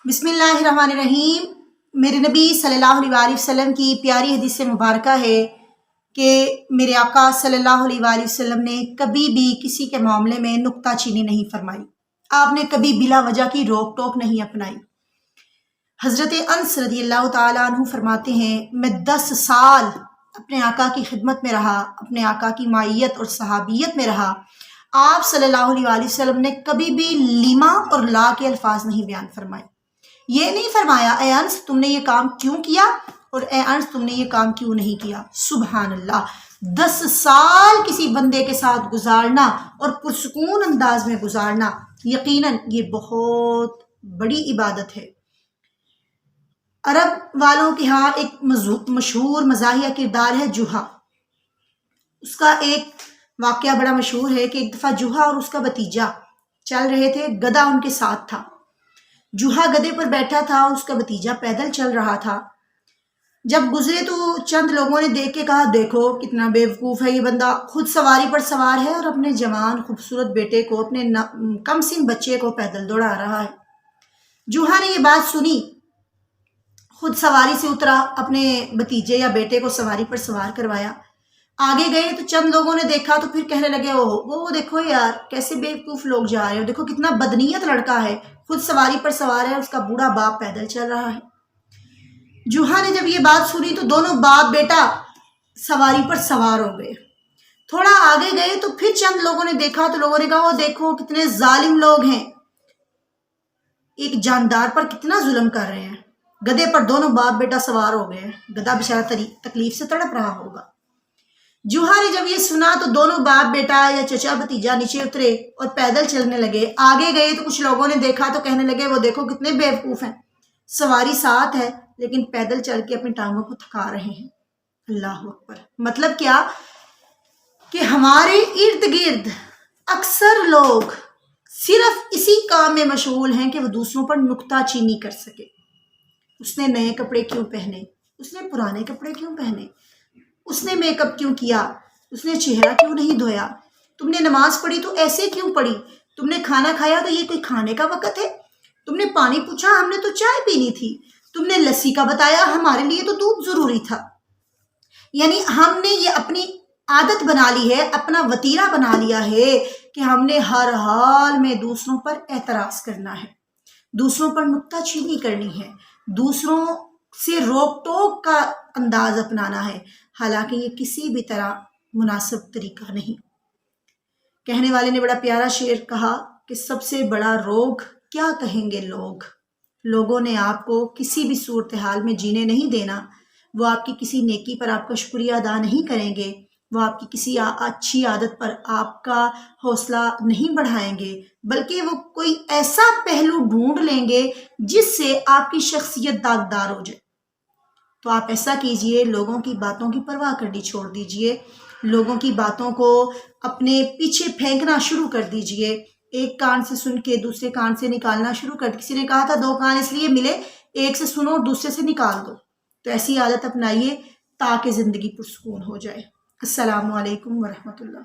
بسم اللہ الرحمن الرحیم۔ میرے نبی صلی اللہ علیہ وسلم کی پیاری حدیث مبارکہ ہے کہ میرے آقا صلی اللہ علیہ وسلم نے کبھی بھی کسی کے معاملے میں نکتہ چینی نہیں فرمائی۔ آپ نے کبھی بلا وجہ کی روک ٹوک نہیں اپنائی۔ حضرت انس رضی اللہ تعالیٰ عنہ فرماتے ہیں، میں 10 سال اپنے آقا کی خدمت میں رہا، اپنے آقا کی معیت اور صحابیت میں رہا۔ آپ صلی اللہ علیہ وسلم نے کبھی بھی لیما اور لا کے الفاظ نہیں بیان فرمائے۔ یہ نہیں فرمایا اے انس تم نے یہ کام کیوں کیا اور اے انس تم نے یہ کام کیوں نہیں کیا۔ سبحان اللہ، 10 سال کسی بندے کے ساتھ گزارنا اور پرسکون انداز میں گزارنا یقیناً یہ بہت بڑی عبادت ہے۔ عرب والوں کے ہاں ایک مشہور مزاحیہ کردار ہے جوہا۔ اس کا ایک واقعہ بڑا مشہور ہے کہ ایک دفعہ جوہا اور اس کا بھتیجا چل رہے تھے، گدھا ان کے ساتھ تھا۔ جوہا گدھے پر بیٹھا تھا اور اس کا بھتیجا پیدل چل رہا تھا۔ جب گزرے تو چند لوگوں نے دیکھ کے کہا، دیکھو کتنا بیوقوف ہے یہ بندہ، خود سواری پر سوار ہے اور اپنے جوان خوبصورت بیٹے کو، اپنے کم سن بچے کو پیدل دوڑا رہا ہے۔ جوہا نے یہ بات سنی، خود سواری سے اترا، اپنے بھتیجے یا بیٹے کو سواری پر سوار کروایا۔ آگے گئے تو چند لوگوں نے دیکھا تو پھر کہنے لگے، وہ دیکھو یار کیسے بیوقوف لوگ جا رہے ہیں، دیکھو کتنا بدنیت لڑکا ہے، خود سواری پر سوار ہے، اس کا بوڑھا باپ پیدل چل رہا ہے۔ جوہا نے جب یہ بات سنی تو دونوں باپ بیٹا سواری پر سوار ہو گئے۔ تھوڑا آگے گئے تو پھر چند لوگوں نے دیکھا تو لوگوں نے کہا، وہ دیکھو کتنے ظالم لوگ ہیں، ایک جاندار پر کتنا ظلم کر رہے ہیں۔ گدھے پر دونوں باپ بیٹا سوار ہو گئے، گدھا بیچارہ تکلیف سے تڑپ رہا ہوگا۔ جوہا نے جب یہ سنا تو دونوں باپ بیٹا یا چچا بھتیجا نیچے اترے اور پیدل چلنے لگے۔ آگے گئے تو کچھ لوگوں نے دیکھا تو کہنے لگے، وہ دیکھو کتنے بیوقوف ہیں، سواری ساتھ ہے لیکن پیدل چل کے اپنی ٹانگوں کو تھکا رہے ہیں۔ اللہ اکبر۔ مطلب کیا کہ ہمارے ارد گرد اکثر لوگ صرف اسی کام میں مشغول ہیں کہ وہ دوسروں پر نکتہ چینی کر سکے۔ اس نے نئے کپڑے کیوں پہنے، اس نے پرانے کپڑے کیوں پہنے، اس نے میک اپ کیوں کیا، اس نے چہرہ کیوں نہیں دھویا، تم نے نماز پڑھی تو ایسے کیوں پڑھی، تم نے کھانا کھایا تو یہ کوئی کھانے کا وقت ہے، تم نے پانی پوچھا ہم نے تو چائے پینی تھی، تم نے لسی کا بتایا ہمارے لیے تو دودھ ضروری تھا۔ یعنی ہم نے یہ اپنی عادت بنا لی ہے، اپنا وتیرہ بنا لیا ہے کہ ہم نے ہر حال میں دوسروں پر اعتراض کرنا ہے، دوسروں پر نکتہ چینی کرنی ہے، دوسروں سے روک ٹوک کا انداز اپنانا ہے، حالانکہ یہ کسی بھی طرح مناسب طریقہ نہیں۔ کہنے والے نے بڑا پیارا شعر کہا کہ سب سے بڑا روگ کیا کہیں گے لوگ، لوگوں نے آپ کو کسی بھی صورتحال میں جینے نہیں دینا، وہ آپ کی کسی نیکی پر آپ کا شکریہ ادا نہیں کریں گے، وہ آپ کی کسی اچھی عادت پر آپ کا حوصلہ نہیں بڑھائیں گے، بلکہ وہ کوئی ایسا پہلو ڈھونڈ لیں گے جس سے آپ کی شخصیت داغدار ہو جائے۔ تو آپ ایسا کیجئے، لوگوں کی باتوں کی پرواہ کرنی چھوڑ دیجئے، لوگوں کی باتوں کو اپنے پیچھے پھینکنا شروع کر دیجئے، ایک کان سے سن کے دوسرے کان سے نکالنا شروع کر۔ کسی نے کہا تھا 2 کان اس لیے ملے، ایک سے سنو اور دوسرے سے نکال دو۔ تو ایسی عادت اپنائیے تاکہ زندگی پرسکون ہو جائے۔ السلام علیکم ورحمۃ اللہ۔